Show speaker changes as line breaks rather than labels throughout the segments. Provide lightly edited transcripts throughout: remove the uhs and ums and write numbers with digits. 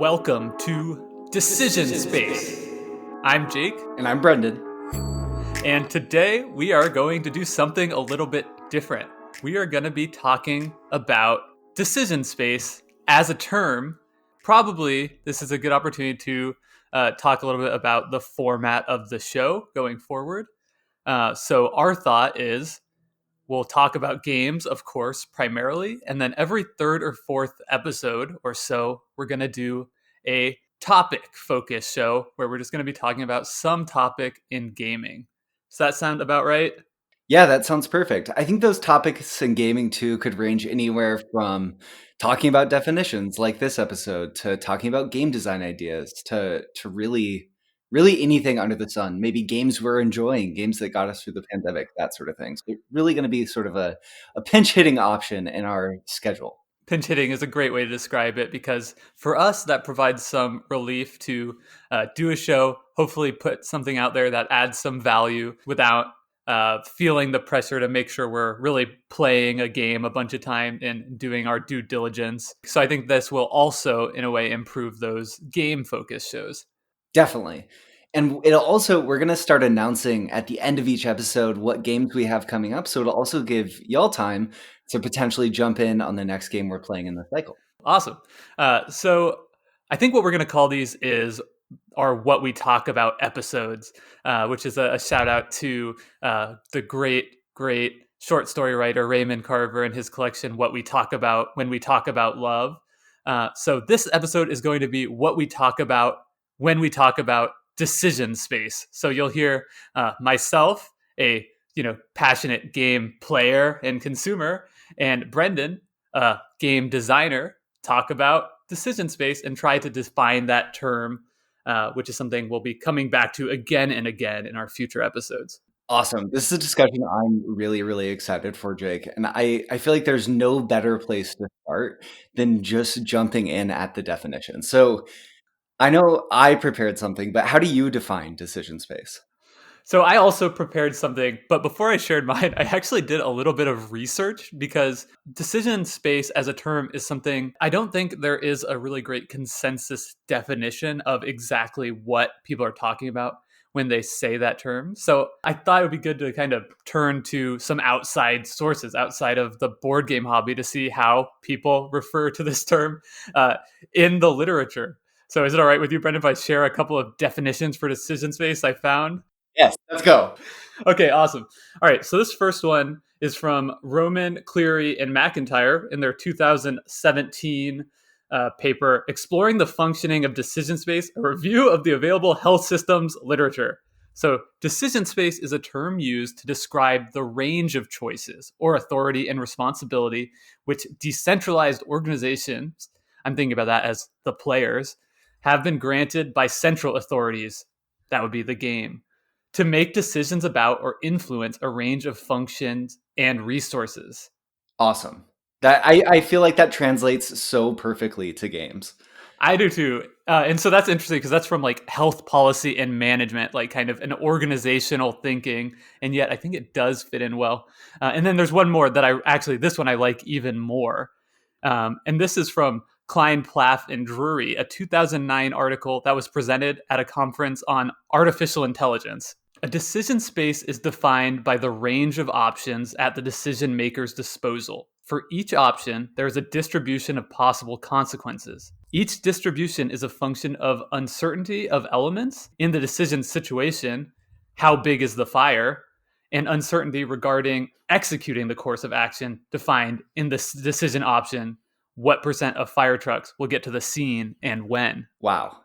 Welcome to Decision Space. I'm Jake,
And I'm Brendan.
and today we are going to do something a little bit different. We are going to be talking about decision space as a term. Probably this is a good opportunity to talk a little bit about the format of the show going forward. So our thought is we'll talk about games, of course, primarily. And then every third or fourth episode or so, we're going to do a topic focused show where we're just going to be talking about some topic in gaming. Does that sound about right?
Yeah, that sounds perfect. I think those topics in gaming too could range anywhere from talking about definitions like this episode to talking about game design ideas to really anything under the sun. Maybe games we're enjoying, games that got us through the pandemic, that sort of thing. So it's really going to be sort of a pinch hitting option in our schedule.
Pinch hitting is a great way to describe it because for us, that provides some relief to do a show, hopefully put something out there that adds some value without feeling the pressure to make sure we're really playing a game a bunch of time and doing our due diligence. So I think this will also, in a way, improve those game focused shows.
Definitely. And we're going to start announcing at the end of each episode what games we have coming up. So it'll also give y'all time to potentially jump in on the next game we're playing in the cycle.
Awesome. So I think what we're going to call these are what we talk about episodes, which is a shout out to the great short story writer Raymond Carver and his collection, What We Talk About When We Talk About Love. So this episode is going to be what we talk about when we talk about decision space. So you'll hear myself, a passionate game player and consumer, and Brendan, a game designer, talk about decision space and try to define that term, which is something we'll be coming back to again and again in our future episodes.
Awesome. This is a discussion I'm really, really excited for, Jake. And I feel like there's no better place to start than just jumping in at the definition. So I know I prepared something, but how do you define decision space?
So I also prepared something, but before I shared mine, I actually did a little bit of research because decision space as a term is something I don't think there is a really great consensus definition of exactly what people are talking about when they say that term. So I thought it would be good to kind of turn to some outside sources outside of the board game hobby to see how people refer to this term in the literature. So is it all right with you, Brendan, if I share a couple of definitions for decision space I found?
Yes, let's go.
Okay, awesome. All right, so this first one is from Roman, Cleary, and McIntyre in their 2017 paper, Exploring the Functioning of Decision Space, a review of the available health systems literature. So, decision space is a term used to describe the range of choices or authority and responsibility which decentralized organizations, I'm thinking about that as the players, have been granted by central authorities, that would be the game, to make decisions about or influence a range of functions and resources.
Awesome. I feel like that translates so perfectly to games.
I do too. And so that's interesting because that's from like health policy and management, like kind of an organizational thinking. And yet I think it does fit in well. And then there's one more that this one I like even more. And this is from Klein, Plath, and Drury, a 2009 article that was presented at a conference on artificial intelligence. A decision space is defined by the range of options at the decision maker's disposal. For each option, there is a distribution of possible consequences. Each distribution is a function of uncertainty of elements in the decision situation, how big is the fire, and uncertainty regarding executing the course of action defined in the decision option, what percent of fire trucks will get to the scene and when.
Wow.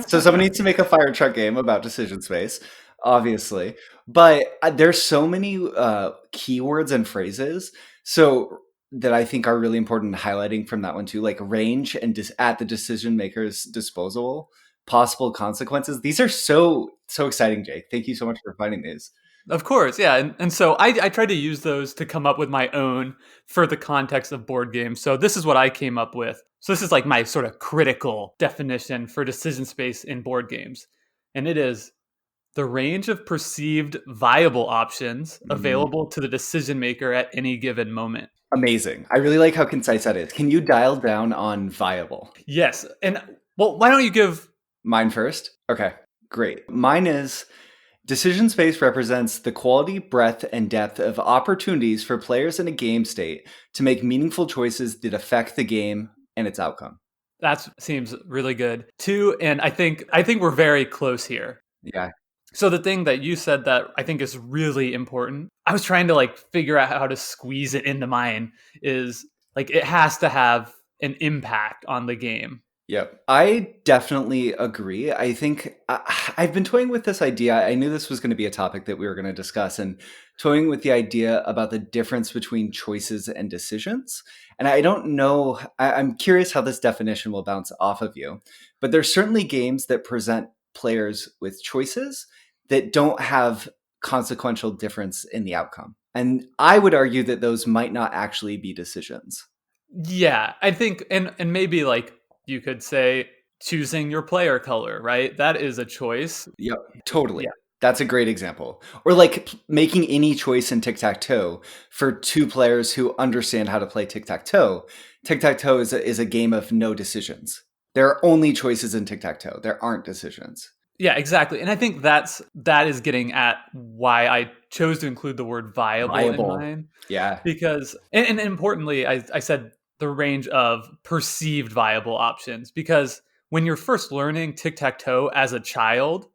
So someone needs to make a fire truck game about decision space, obviously. But there's so many keywords and phrases so that I think are really important highlighting from that one too, like range and at the decision maker's disposal, possible consequences. These are so exciting, Jake. Thank you so much for finding these.
Of course, yeah. And so I tried to use those to come up with my own for the context of board games. So this is what I came up with. So this is like my sort of critical definition for decision space in board games. And it is the range of perceived viable options
Mm,
available to the decision maker at any given moment.
amazing. I really like how concise that is. Can you dial down on viable?
Yes. And well, why don't you give.
Mine first? Okay, great. Mine is decision space represents the quality, breadth, and depth of opportunities for players in a game state to make meaningful choices that affect the game and its outcome.
That seems really good. Two, and I think we're very close here.
Yeah.
So the thing that you said that I think is really important, I was trying to like figure out how to squeeze it into mine, is like it has to have an impact on the game.
Yep. I definitely agree. I think I've been toying with this idea. I knew this was going to be a topic that we were going to discuss, and toying with the idea about the difference between choices and decisions. And I don't know, I'm curious how this definition will bounce off of you, but there's certainly games that present players with choices that don't have consequential difference in the outcome. And I would argue that those might not actually be decisions.
Yeah, I think, and maybe like you could say choosing your player color, right? That is a choice.
Yep,
Yeah.
totally. That's a great example. Or like making any choice in tic tac toe for two players who understand how to play tic tac toe. Tic tac toe is a game of no decisions. There are only choices in tic tac toe. There aren't decisions.
Yeah, exactly. And I think that is getting at why I chose to include the word viable in
Viable.
mine.
Yeah.
Because and importantly, I said the range of perceived viable options, because when you're first learning tic-tac-toe as a child,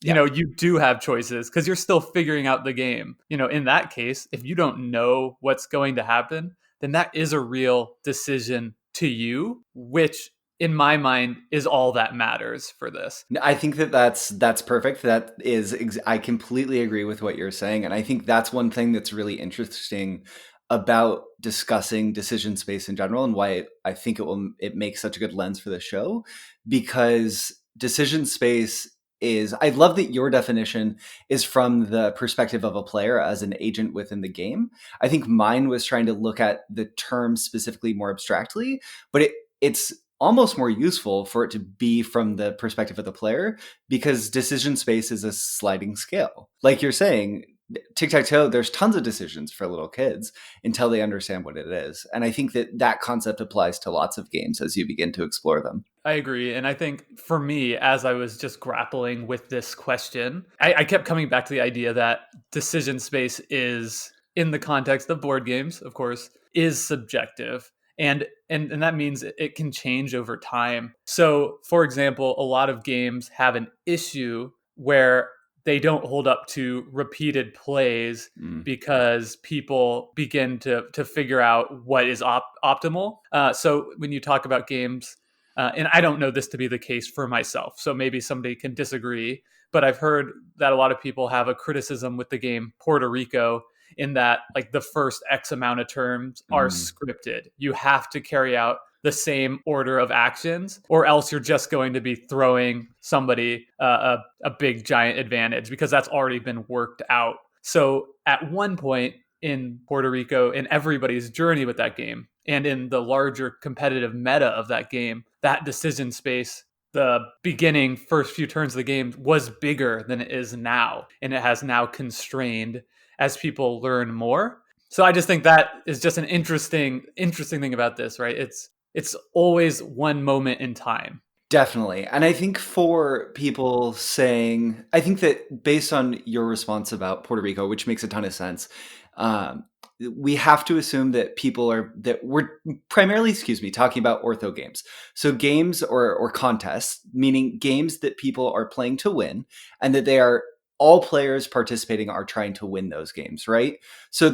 Yeah.
you do have choices because you're still figuring out the game. In that case, if you don't know what's going to happen, then that is a real decision to you, which in my mind is all that matters for this.
I think that that's perfect. I completely agree with what you're saying, and I think that's one thing that's really interesting about discussing decision space in general, and why I think it makes such a good lens for the show, because decision space is. I love that your definition is from the perspective of a player as an agent within the game. I think mine was trying to look at the term specifically more abstractly, but it's almost more useful for it to be from the perspective of the player, because decision space is a sliding scale. Like you're saying, tic tac toe, there's tons of decisions for little kids until they understand what it is. And I think that that concept applies to lots of games as you begin to explore them.
I agree. And I think for me, as I was just grappling with this question, I kept coming back to the idea that decision space is, in the context of board games, of course, is subjective. And that means it can change over time. So, for example, a lot of games have an issue where they don't hold up to repeated plays
Mm.
because people begin to figure out what is optimal. So when you talk about games, and I don't know this to be the case for myself, so maybe somebody can disagree, but I've heard that a lot of people have a criticism with the game Puerto Rico, in that like the first X amount of turns are
Mm.
scripted. You have to carry out the same order of actions, or else you're just going to be throwing somebody a big giant advantage because that's already been worked out. So at one point in Puerto Rico, in everybody's journey with that game, and in the larger competitive meta of that game, that decision space, the beginning first few turns of the game, was bigger than it is now, and it has now constrained as people learn more. So I just think that is just an interesting thing about this, right? It's always one moment in time.
Definitely. And I think for people saying, I think that based on your response about Puerto Rico, which makes a ton of sense, um, we have to assume that that we're primarily, excuse me, talking about ortho games. So games or contests, meaning games that people are playing to win, and that they are all players participating are trying to win those games, right? So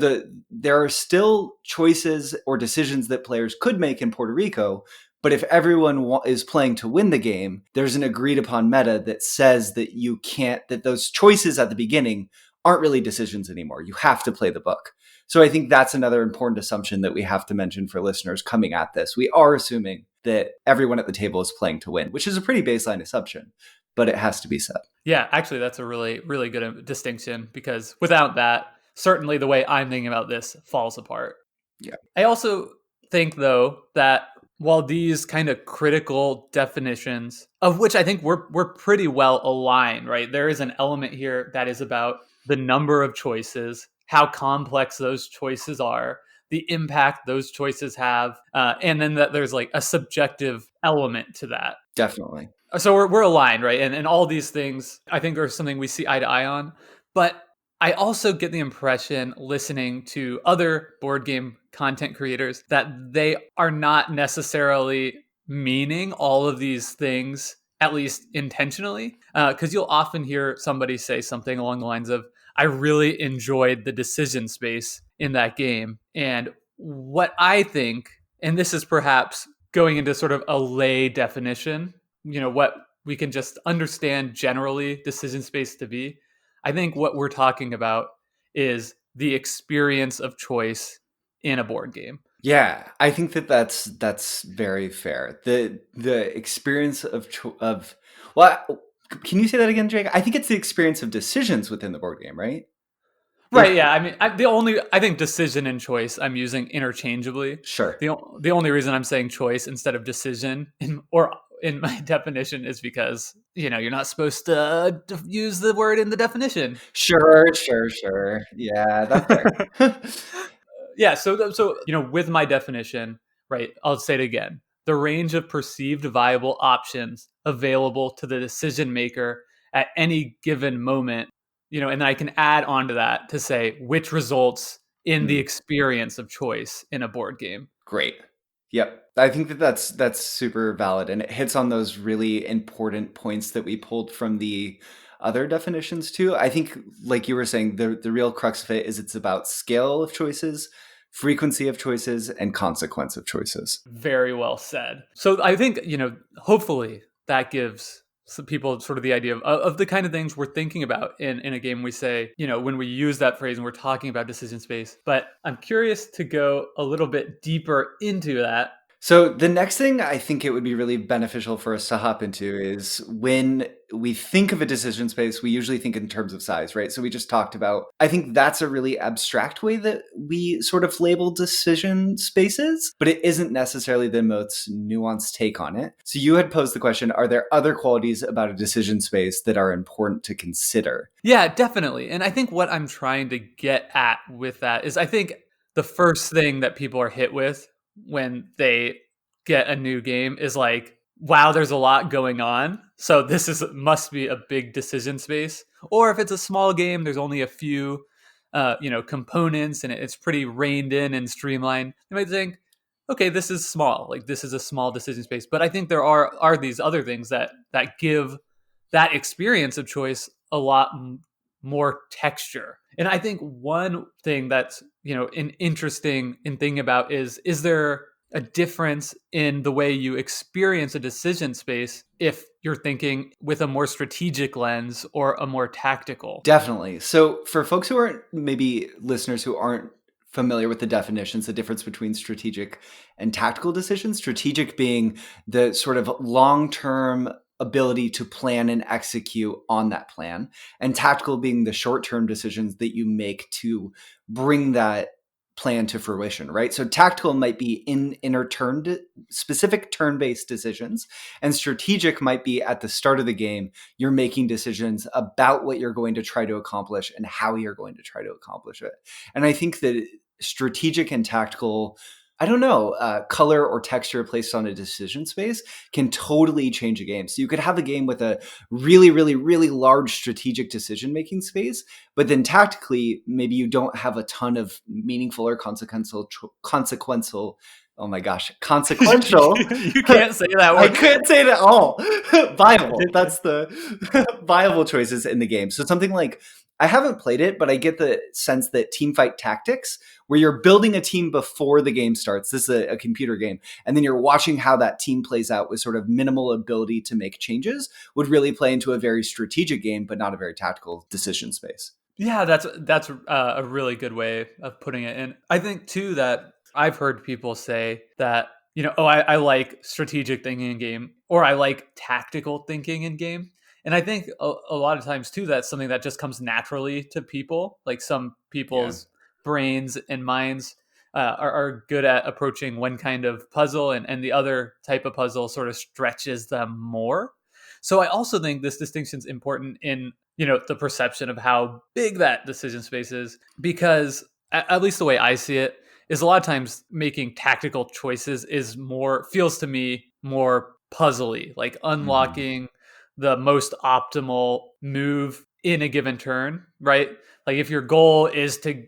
there are still choices or decisions that players could make in Puerto Rico, but if everyone is playing to win the game, there's an agreed upon meta that says that you can't, that those choices at the beginning aren't really decisions anymore. You have to play the book. So I think that's another important assumption that we have to mention for listeners coming at this. We are assuming that everyone at the table is playing to win, which is a pretty baseline assumption, but it has to be said.
Yeah, actually, that's a really, really good distinction, because without that, certainly the way I'm thinking about this falls apart.
Yeah.
I also think, though, that while these kind of critical definitions, of which I think we're pretty well aligned, right? There is an element here that is about the number of choices, how complex those choices are, the impact those choices have, and then that there's like a subjective element to that.
Definitely.
So we're aligned, right? And all these things I think are something we see eye to eye on. But I also get the impression listening to other board game content creators that they are not necessarily meaning all of these things, at least intentionally, because you'll often hear somebody say something along the lines of, I really enjoyed the decision space in that game. And what I think, and this is perhaps going into sort of a lay definition, what we can just understand generally decision space to be. I think what we're talking about is the experience of choice in a board game.
Yeah, I think that that's very fair. The experience of well, can you say that again, Jake? I think it's the experience of decisions within the board game, right? Like,
Right, yeah. I mean, I think decision and choice I'm using interchangeably.
sure.
The only reason I'm saying choice instead of decision in my definition is because, you're not supposed to use the word in the definition.
Sure, sure, sure. Yeah, that's fair.
Yeah, so with my definition, right, I'll say it again. The range of perceived viable options available to the decision maker at any given moment, and then I can add on to that to say which results in the
Mm,
experience of choice in a board game.
great. Yep. I think that that's super valid, and it hits on those really important points that we pulled from the other definitions too. I think, like you were saying, the real crux of it is it's about scale of choices, frequency of choices, and consequence of choices.
Very well said. So I think, hopefully that gives some people sort of the idea of the kind of things we're thinking about in a game. We say, when we use that phrase and we're talking about decision space. But I'm curious to go a little bit deeper into that.
So the next thing I think it would be really beneficial for us to hop into is when we think of a decision space, we usually think in terms of size, right? So we just talked about, I think that's a really abstract way that we sort of label decision spaces, but it isn't necessarily the most nuanced take on it. So you had posed the question, are there other qualities about a decision space that are important to consider?
Yeah, definitely. And I think what I'm trying to get at with that is I think the first thing that people are hit with when they get a new game is like, wow, there's a lot going on. So this is must be a big decision space. Or if it's a small game, there's only a few components and it's pretty reined in and streamlined. You might think, okay, this is small. Like this is a small decision space. But I think there are these other things that give that experience of choice a lot more texture. And I think one thing that's interesting in thinking about is there a difference in the way you experience a decision space if you're thinking with a more strategic lens or a more tactical?
Definitely. So, for folks who aren't, maybe listeners who aren't familiar with the definitions, the difference between strategic and tactical decisions, strategic being the sort of long term ability to plan and execute on that plan, and tactical being the short term decisions that you make to bring that plan to fruition, right? So tactical might be in inner turn specific turn-based decisions, and strategic might be at the start of the game. You're making decisions about what you're going to try to accomplish and how you're going to try to accomplish it. And I think that strategic and tactical, I don't know, color or texture placed on a decision space can totally change a game. So you could have a game with a really, really, really large strategic decision making space, but then tactically, maybe you don't have a ton of meaningful or consequential. Oh my gosh, consequential.
You can't say that
I
word.
couldn't say it at all. Viable. That's the viable choices in the game. So something like, I haven't played it, but I get the sense that Teamfight Tactics, where you're building a team before the game starts, this is a computer game, and then you're watching how that team plays out with sort of minimal ability to make changes, would really play into a very strategic game, but not a very tactical decision space.
Yeah, that's a really good way of putting it. And I think too that I've heard people say that oh, I like strategic thinking in game, or I like tactical thinking in game. And I think a lot of times too that's something that just comes naturally to people. Like some
Yeah.
people's brains and minds are good at approaching one kind of puzzle, and the other type of puzzle sort of stretches them more. So I also think this distinction is important in the perception of how big that decision space is, because at least the way I see it is a lot of times making tactical choices is more feels to me more puzzly, like
Hmm.
unlocking the most optimal move in a given turn, right? Like if your goal is to,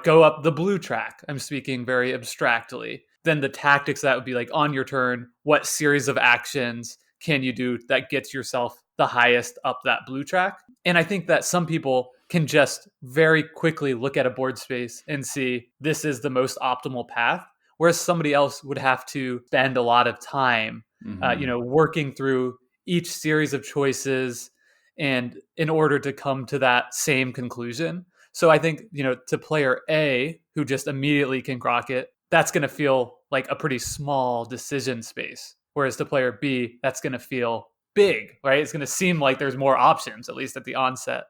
go up the blue track, I'm speaking very abstractly, then the tactics that would be like on your turn, what series of actions can you do that gets yourself the highest up that blue track? And I think that some people can just very quickly look at a board space and see this is the most optimal path, whereas somebody else would have to spend a lot of time,
Hmm.
working through each series of choices and in order to come to that same conclusion. So I think, to player A who just immediately can grok it, that's going to feel like a pretty small decision space. Whereas to player B, that's going to feel big, right? It's going to seem like there's more options, at least at the onset,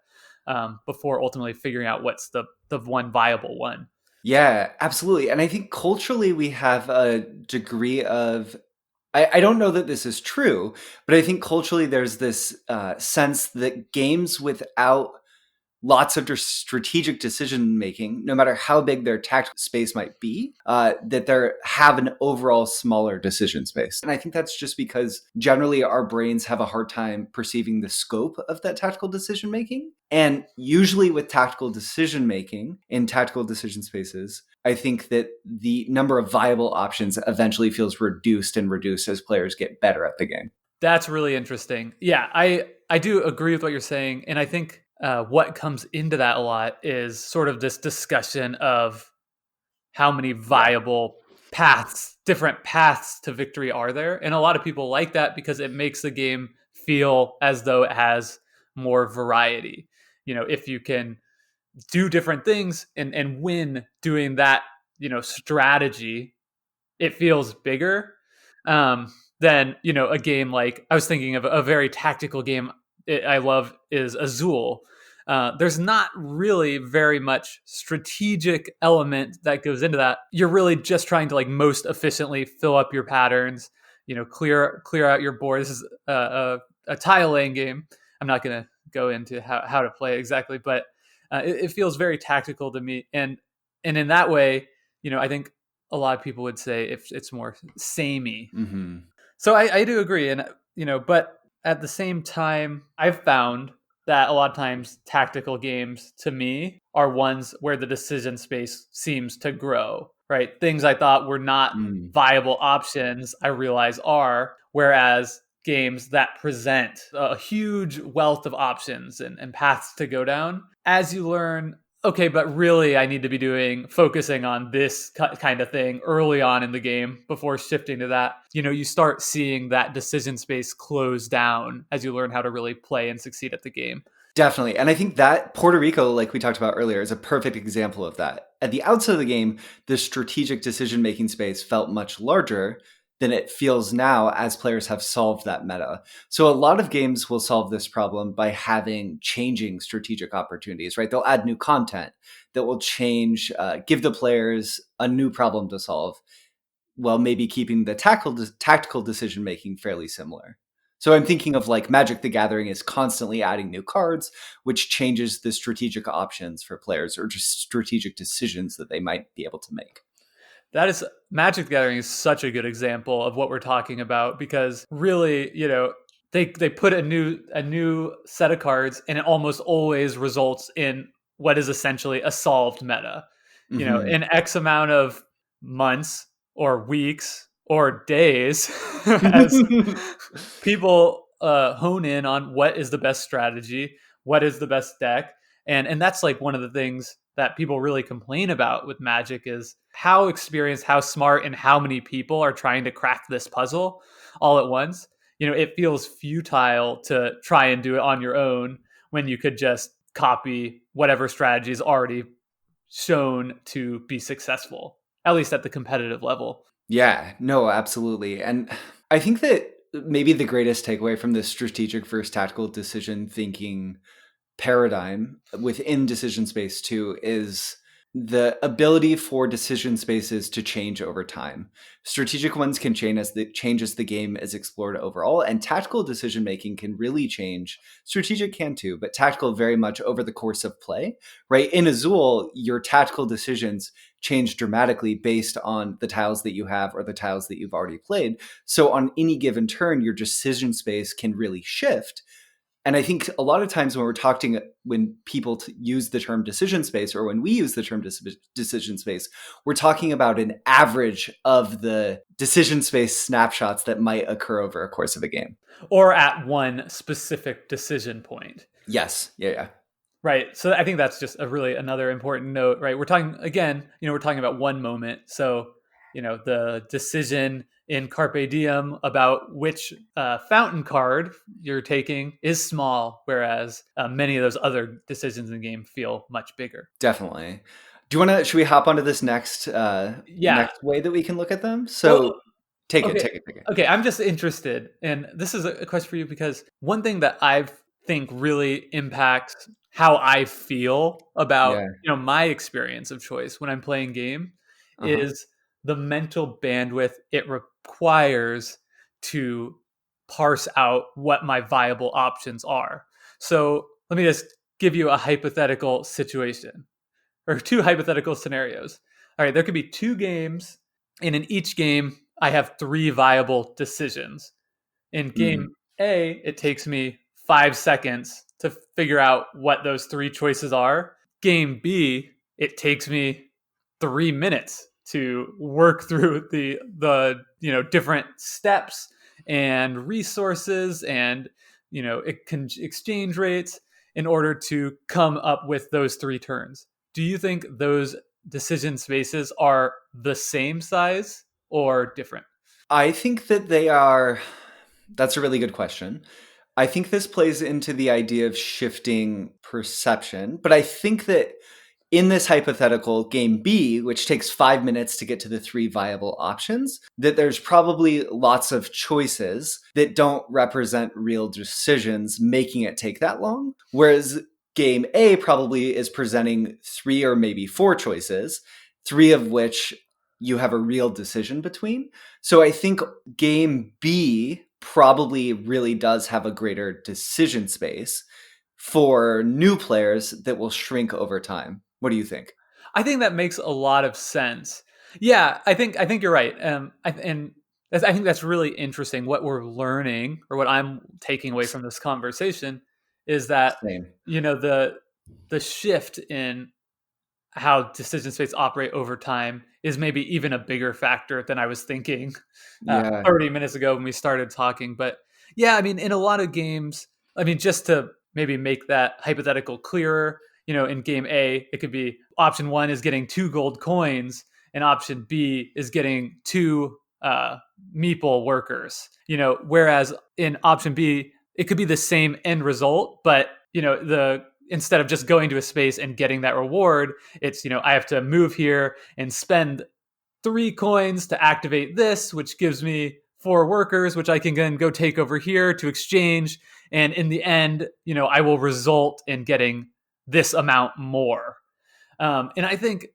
before ultimately figuring out what's the one viable one.
Yeah, absolutely. And I think culturally we have a degree of, I don't know that this is true, but I think culturally there's this sense that games without lots of strategic decision making, no matter how big their tactical space might be, that they have an overall smaller decision space. And I think that's just because generally our brains have a hard time perceiving the scope of that tactical decision making. And usually with tactical decision making in tactical decision spaces, I think that the number of viable options eventually feels reduced and reduced as players get better at the game.
That's really interesting. Yeah, I do agree with what you're saying, and I think what comes into that a lot is sort of this discussion of how many
Yeah.
viable different paths to victory are there. And a lot of people like that because it makes the game feel as though it has more variety. If you can do different things and win doing that, strategy, it feels bigger than a game like I was thinking of a very tactical game I love is Azul. There's not really very much strategic element that goes into that. You're really just trying to like most efficiently fill up your patterns. Clear out your board. This is a tile laying game. I'm not going to go into how to play exactly, but it feels very tactical to me, and in that way, I think a lot of people would say if it's more samey.
Hmm.
So I do agree, and but at the same time, I've found that a lot of times tactical games to me are ones where the decision space seems to grow. Right, things I thought were not
Mm.
viable options, I realize are, whereas games that present a huge wealth of options and paths to go down, as you learn, okay, but really I need to be focusing on this kind of thing early on in the game before shifting to that. You start seeing that decision space close down as you learn how to really play and succeed at the game.
Definitely. And I think that Puerto Rico, like we talked about earlier, is a perfect example of that. At the outset of the game, the strategic decision making space felt much larger than it feels now as players have solved that meta. So a lot of games will solve this problem by having changing strategic opportunities, right? They'll add new content that will give the players a new problem to solve, while maybe keeping the tactical decision making fairly similar. So I'm thinking of like Magic the Gathering is constantly adding new cards, which changes the strategic options for players or just strategic decisions that they might be able to make.
That is Magic the Gathering is such a good example of what we're talking about because really, they put a new set of cards and it almost always results in what is essentially a solved meta.
Hmm.
In X amount of months or weeks or days as people hone in on what is the best strategy, what is the best deck, and that's like one of the things that people really complain about with Magic is how experienced, how smart, and how many people are trying to crack this puzzle all at once. It feels futile to try and do it on your own when you could just copy whatever strategy is already shown to be successful, at least at the competitive level.
Yeah, no, absolutely. And I think that maybe the greatest takeaway from this strategic versus tactical decision thinking paradigm within decision space too is the ability for decision spaces to change over time. Strategic ones can change as the game is explored overall, and tactical decision making can really change. Strategic can too, but tactical very much over the course of play, right? In Azul, your tactical decisions change dramatically based on the tiles that you have or the tiles that you've already played. So on any given turn, your decision space can really shift. And I think a lot of times when we're talking, when people use the term decision space, or when we use the term decision space, we're talking about an average of the decision space snapshots that might occur over a course of a game.
Or at one specific decision point.
Yes. Yeah. Yeah.
Right. So I think that's just a really another important note, right? We're talking again, we're talking about one moment. So, the decision in Carpe Diem about which fountain card you're taking is small, whereas many of those other decisions in the game feel much bigger.
Definitely. Should we hop onto this
Yeah.
next way that we can look at them?
Well,
So take it,
okay.
take it, take it.
Okay, I'm just interested, and this is a question for you because one thing that I think really impacts how I feel about
Yeah.
my experience of choice when I'm playing game
Uh-huh.
is the mental bandwidth it requires to parse out what my viable options are. So let me just give you a hypothetical situation or two hypothetical scenarios. All right, there could be two games, and in each game, I have three viable decisions. In
Mhm.
game A, it takes me 5 seconds to figure out what those three choices are. Game B, it takes me 3 minutes to work through the different steps and resources and it can exchange rates in order to come up with those three turns. Do you think those decision spaces are the same size or different?
I think that that's a really good question. I think this plays into the idea of shifting perception, but I think that in this hypothetical game B, which takes 5 minutes to get to the three viable options, that there's probably lots of choices that don't represent real decisions, making it take that long. Whereas game A probably is presenting three or maybe four choices, three of which you have a real decision between. So I think game B probably really does have a greater decision space for new players that will shrink over time. What do you think?
I think that makes a lot of sense. Yeah, I think you're right. I think that's really interesting. What we're learning, or what I'm taking away from this conversation, is that
Same.
the shift in how decision space operate over time is maybe even a bigger factor than I was thinking
Yeah.
30 minutes ago when we started talking. But yeah, I mean, in a lot of games, I mean, just to maybe make that hypothetical clearer, in game A, it could be option one is getting 2 gold coins, and option B is getting two meeple workers. Whereas in option B, it could be the same end result, but the instead of just going to a space and getting that reward, it's I have to move here and spend 3 coins to activate this, which gives me 4 workers, which I can then go take over here to exchange. And in the end, I will result in getting this amount more. And I think,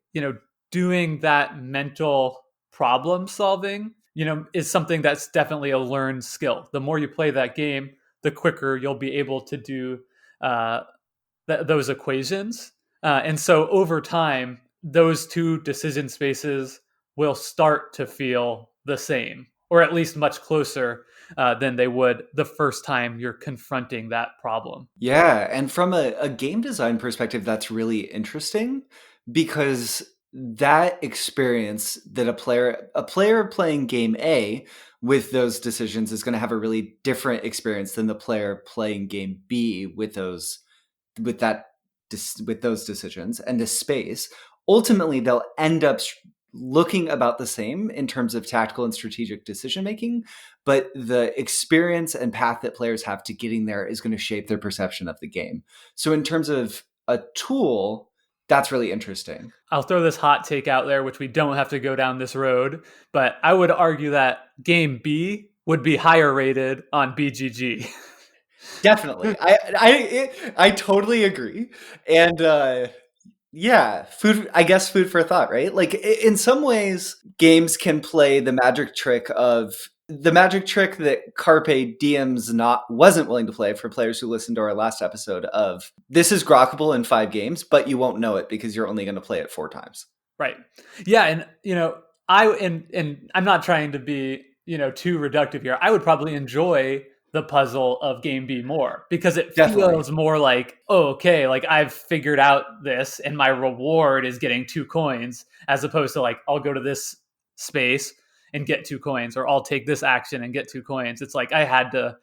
doing that mental problem solving, is something that's definitely a learned skill. The more you play that game, the quicker you'll be able to do uh, those equations. And so over time, those two decision spaces will start to feel the same, or at least much closer than they would the first time you're confronting that problem.
Yeah. And from a game design perspective, that's really interesting because that experience that a player playing game A with those decisions is going to have a really different experience than the player playing game B with that with those decisions and the space. Ultimately they'll end up looking about the same in terms of tactical and strategic decision making, but the experience and path that players have to getting there is going to shape their perception of the game. So in terms of a tool, that's really interesting.
I'll throw this hot take out there, which we don't have to go down this road, but I would argue that game B would be higher rated on BGG.
Definitely. I totally agree. And Yeah, food. I guess food for thought, right? Like in some ways, games can play the magic trick that Carpe Diem's not wasn't willing to play for players who listened to our last episode of this is grokkable in 5 games, but you won't know it because you're only going to play it 4 times.
Right. Yeah, and and I'm not trying to be, too reductive here. I would probably enjoy the puzzle of game B more because it
Definitely.
feels more like, oh, okay, like I've figured out this and my reward is getting 2 coins, as opposed to like I'll go to this space and get 2 coins, or I'll take this action and get 2 coins. It's like I had to,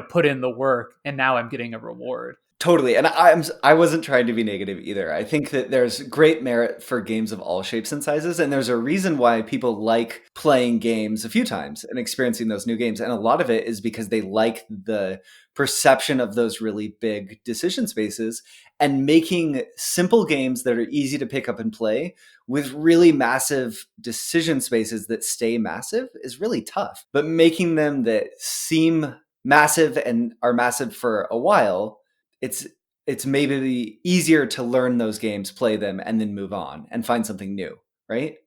put in the work and now I'm getting a reward.
Totally. And I wasn't trying to be negative either. I think that there's great merit for games of all shapes and sizes, and there's a reason why people like playing games a few times and experiencing those new games. And a lot of it is because they like the perception of those really big decision spaces, and making simple games that are easy to pick up and play with really massive decision spaces that stay massive is really tough. But making them that seem massive and are massive for a while, it's it's maybe easier to learn those games, play them, and then move on and find something new, right?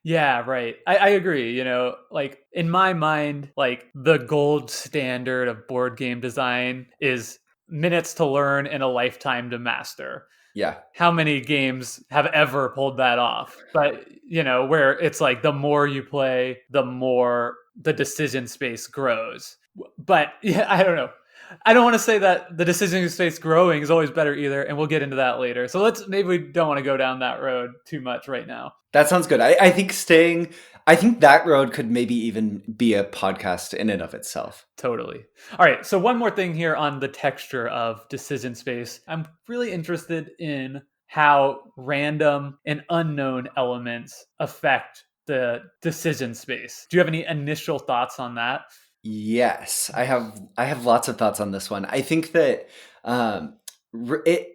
Yeah, right. I agree. Like in my mind, like the gold standard of board game design is minutes to learn and a lifetime to master.
Yeah.
How many games have ever pulled that off? But, where it's like the more you play, the more the decision space grows. But yeah, I don't know. I don't want to say that the decision space growing is always better either, and we'll get into that later. So maybe we don't want to go down that road too much right now.
That sounds good. I think that road could maybe even be a podcast in and of itself.
Totally. All right. So, one more thing here on the texture of decision space. I'm really interested in how random and unknown elements affect the decision space. Do you have any initial thoughts on that?
Yes, I have lots of thoughts on this one. I think that um, it.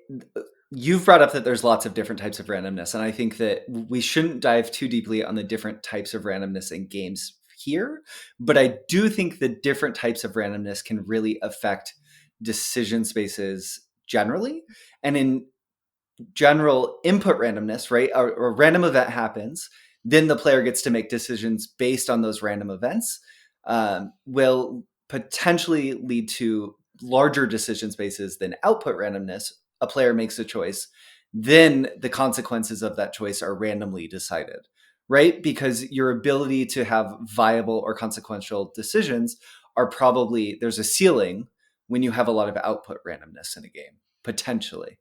You've brought up that there's lots of different types of randomness, and I think that we shouldn't dive too deeply on the different types of randomness in games here. But I do think the different types of randomness can really affect decision spaces generally, and in general input randomness, right? A random event happens, then the player gets to make decisions based on those random events, will potentially lead to larger decision spaces than output randomness. A player makes a choice, then the consequences of that choice are randomly decided, right? Because your ability to have viable or consequential decisions are probably, there's a ceiling when you have a lot of output randomness in a game, potentially.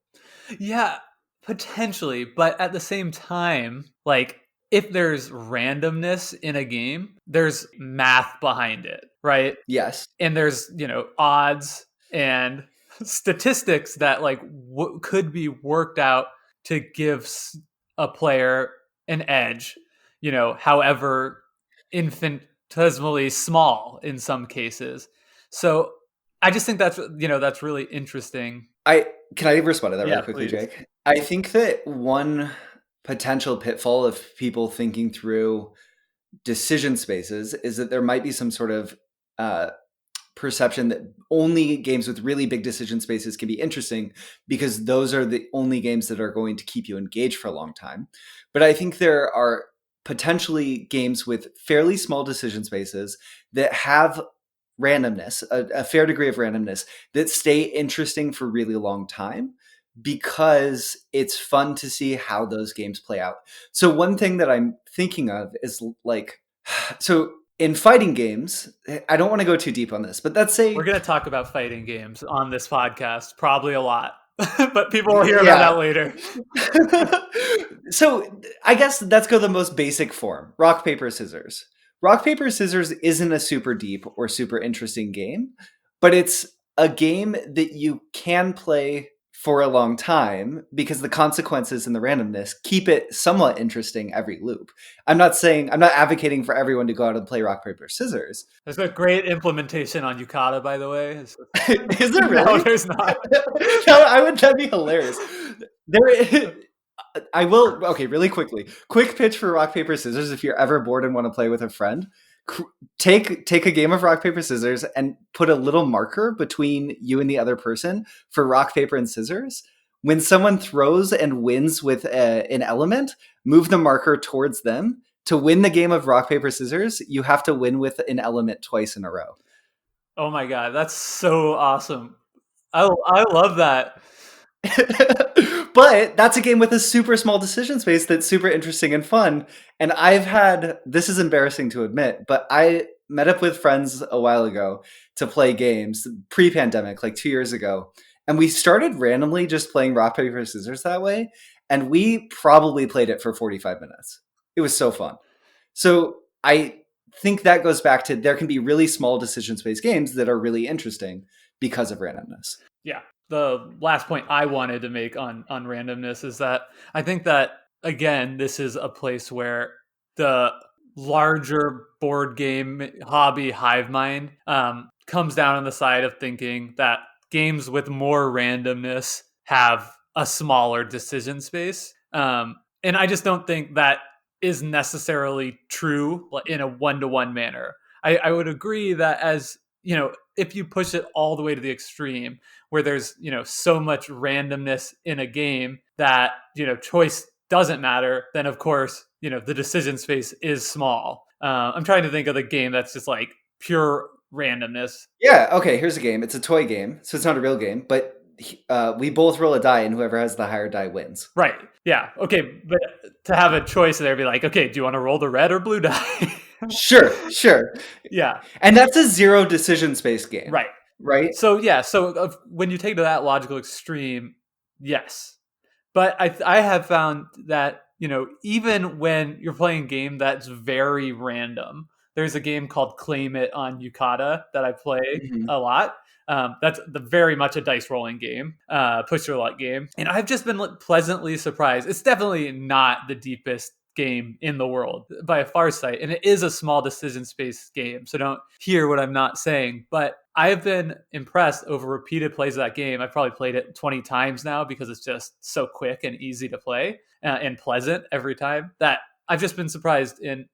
Yeah, potentially. But at the same time, like, if there's randomness in a game, there's math behind it, right?
Yes.
And there's odds and statistics that like could be worked out to give a player an edge, however infinitesimally small in some cases. So I just think that's really interesting.
I can I respond to that really
Yeah,
quickly,
please.
Jake? I think that one potential pitfall of people thinking through decision spaces is that there might be some sort of uh, perception that only games with really big decision spaces can be interesting because those are the only games that are going to keep you engaged for a long time. But I think there are potentially games with fairly small decision spaces that have randomness, a fair degree of randomness, that stay interesting for a really long time because it's fun to see how those games play out. So one thing that I'm thinking of is like, so in fighting games, I don't want to go too deep on this, but let's
We're
say,
going to talk about fighting games on this podcast, probably a lot, but people will hear about
yeah.
that later.
So I guess let's go the most basic form: rock paper scissors. Rock paper scissors isn't a super deep or super interesting game, but it's a game that you can play for a long time because the consequences and the randomness keep it somewhat interesting every loop. I'm not advocating for everyone to go out and play rock paper scissors.
There's a great implementation on Yukata, by the way.
Is there
No,
really?
there's not.
That'd be hilarious. There, I will. Okay, really quickly. Quick pitch for rock paper scissors. If you're ever bored and want to play with a friend, take a game of rock paper scissors and put a little marker between you and the other person for rock paper and scissors. When someone throws and wins with an element, move the marker towards them. To win the game of rock, paper, scissors, you have to win with an element twice in a row.
Oh my god, that's so awesome. I love that.
But that's a game with a super small decision space that's super interesting and fun. And I've had, this is embarrassing to admit, but I met up with friends a while ago to play games pre pandemic, like 2 years ago. And we started randomly just playing rock, paper, scissors that way. And we probably played it for 45 minutes. It was so fun. So I think that goes back to there can be really small decision space games that are really interesting because of randomness.
Yeah. The last point I wanted to make on randomness is that I think that again, this is a place where the larger board game hobby hive mind comes down on the side of thinking that games with more randomness have a smaller decision space. And I just don't think that is necessarily true in a one-to-one manner. I would agree that as if you push it all the way to the extreme where there's so much randomness in a game that choice doesn't matter, then of course the decision space is small. I'm trying to think of the game that's just like pure randomness.
Yeah, okay, here's a game. It's a toy game, so it's not a real game, but we both roll a die, and whoever has the higher die wins.
Right. Yeah. Okay. But to have a choice there, be like, okay, do you want to roll the red or blue die?
Sure, sure.
Yeah.
And that's a zero decision space game,
Right.
right?
So yeah. So when you take to that logical extreme, yes. But I have found that even when you're playing a game that's very random, there's a game called Claim It on Yukata that I play
Mhm.
a lot. That's very much a dice rolling game, push your luck game, and I've just been pleasantly surprised. It's definitely not the deepest game in the world by a far sight, and it is a small decision space game, so don't hear what I'm not saying. But I've been impressed over repeated plays of that game. I've probably played it 20 times now because it's just so quick and easy to play and pleasant every time that I've just been surprised in,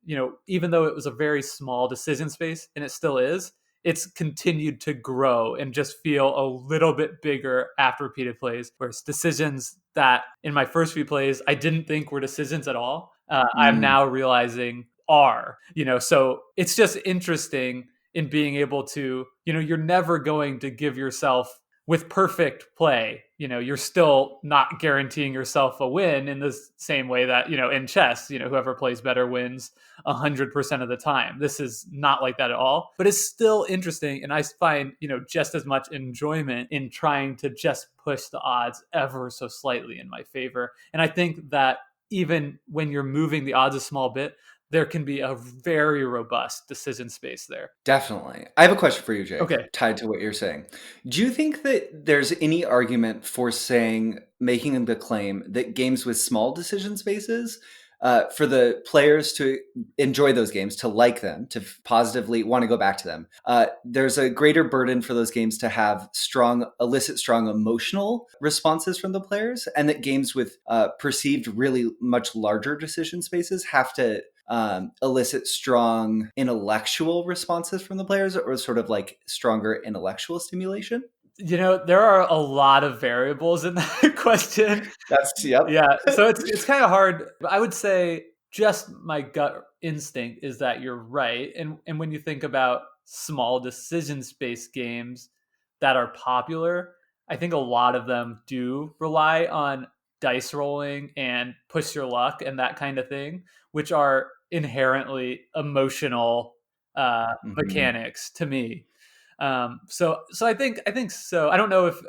even though it was a very small decision space, and it still is, it's continued to grow and just feel a little bit bigger after repeated plays. Whereas decisions that in my first few plays I didn't think were decisions at all, I'm
Mm.
now realizing are. So it's just interesting in being able to, you're never going to give yourself with perfect play, you're still not guaranteeing yourself a win in the same way that, in chess, whoever plays better wins 100% of the time. This is not like that at all, but it's still interesting. And I find, just as much enjoyment in trying to just push the odds ever so slightly in my favor. And I think that even when you're moving the odds a small bit, there can be a very robust decision space there.
Definitely. I have a question for you, Jake,
Okay.
tied to what you're saying. Do you think that there's any argument for making the claim that games with small decision spaces, for the players to enjoy those games, to like them, to positively want to go back to them, there's a greater burden for those games to have elicit strong emotional responses from the players, and that games with perceived really much larger decision spaces have to elicit strong intellectual responses from the players, or sort of like stronger intellectual stimulation?
There are a lot of variables in that question.
Yep.
Yeah, so it's kind of hard. I would say just my gut instinct is that you're right. And when you think about small decision space games that are popular, I think a lot of them do rely on dice rolling and push your luck and that kind of thing, which are inherently emotional
Mhm.
mechanics to me. So I think so. I don't know if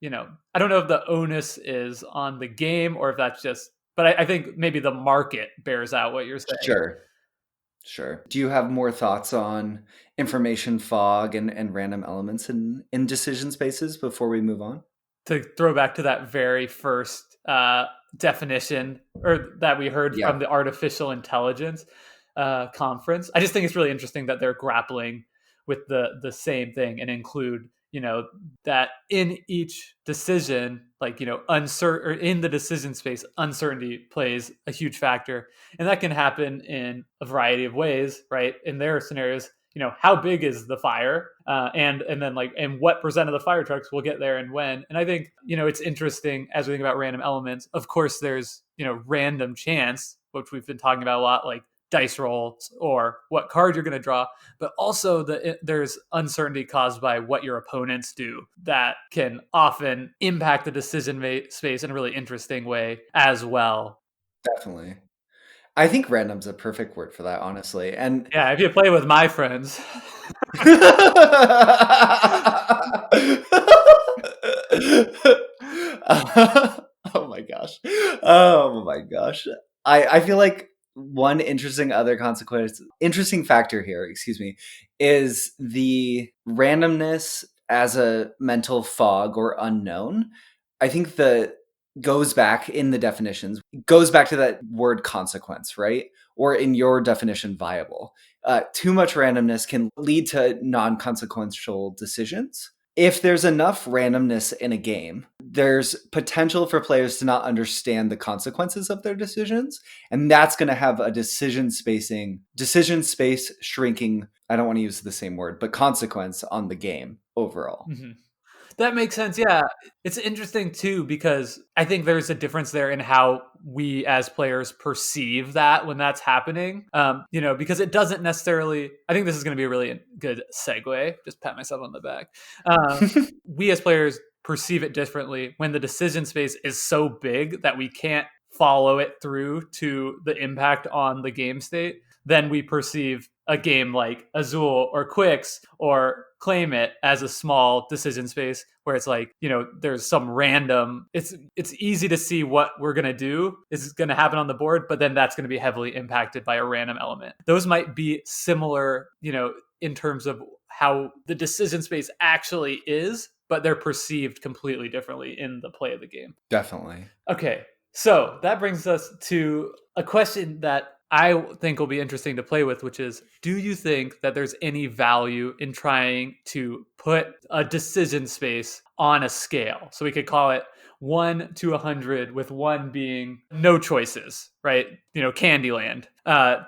the onus is on the game or if that's just, but I think maybe the market bears out what you're saying.
Sure. Sure. Do you have more thoughts on information fog and random elements in decision spaces before we move on?
To throw back to that very first definition or that we heard
Yeah.
from the artificial intelligence conference, I just think it's really interesting that they're grappling with the same thing and include that in each decision, like uncertain, or in the decision space, uncertainty plays a huge factor, and that can happen in a variety of ways, right? In their scenarios, how big is the fire, and then like and what percent of the fire trucks will get there and when. And I think it's interesting as we think about random elements. Of course, there's random chance, which we've been talking about a lot, like dice rolls or what card you're going to draw, but also there's uncertainty caused by what your opponents do that can often impact the decision space in a really interesting way as well.
Definitely. I think random's a perfect word for that, honestly. And
Yeah, if you play with my friends.
Oh my gosh. Oh my gosh. I feel like one interesting factor here, excuse me, is the randomness as a mental fog or unknown. I think that goes back in the definitions, goes back to that word consequence, right? Or in your definition, viable. Too much randomness can lead to non consequential decisions. If there's enough randomness in a game, there's potential for players to not understand the consequences of their decisions. And that's going to have a decision space shrinking. I don't want to use the same word, but consequence on the game overall.
Mm-hmm. That makes sense. Yeah. It's interesting too, because I think there's a difference there in how we as players perceive that when that's happening. Because it doesn't necessarily, I think this is going to be a really good segue. Just pat myself on the back. We as players perceive it differently when the decision space is so big that we can't follow it through to the impact on the game state. Then we perceive a game like Azul or Quicks or Claim It as a small decision space where it's like, there's some random, it's easy to see what we're going to do is going to happen on the board, but then that's going to be heavily impacted by a random element. Those might be similar, in terms of how the decision space actually is, but they're perceived completely differently in the play of the game.
Definitely.
Okay. So that brings us to a question that I think will be interesting to play with, which is, do you think that there's any value in trying to put a decision space on a scale? So we could call it 1 to 100, with 1 being no choices, right? Candyland,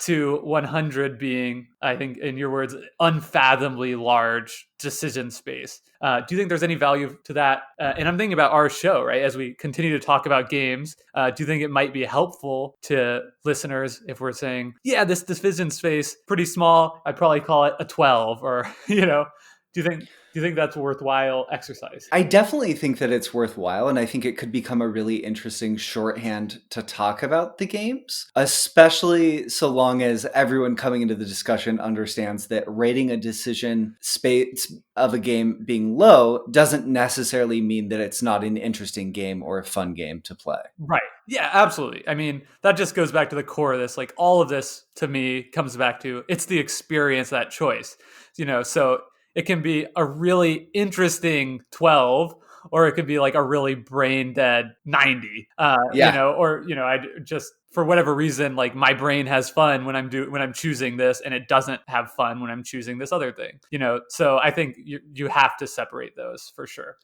to 100 being, I think, in your words, unfathomably large decision space. Do you think there's any value to that? And I'm thinking about our show, right? As we continue to talk about games, do you think it might be helpful to listeners if we're saying, yeah, this decision space, pretty small, I'd probably call it a 12, or, do you think that's a worthwhile exercise?
I definitely think that it's worthwhile, and I think it could become a really interesting shorthand to talk about the games, especially so long as everyone coming into the discussion understands that rating a decision space of a game being low doesn't necessarily mean that it's not an interesting game or a fun game to play.
Right. Yeah, absolutely. I mean, that just goes back to the core of this. Like, all of this to me comes back to it's the experience, that choice. So it can be a really interesting 12, or it could be like a really brain dead 90.
Yeah.
I just, for whatever reason, like my brain has fun when I'm choosing this, and it doesn't have fun when I'm choosing this other thing. So I think you have to separate those for sure.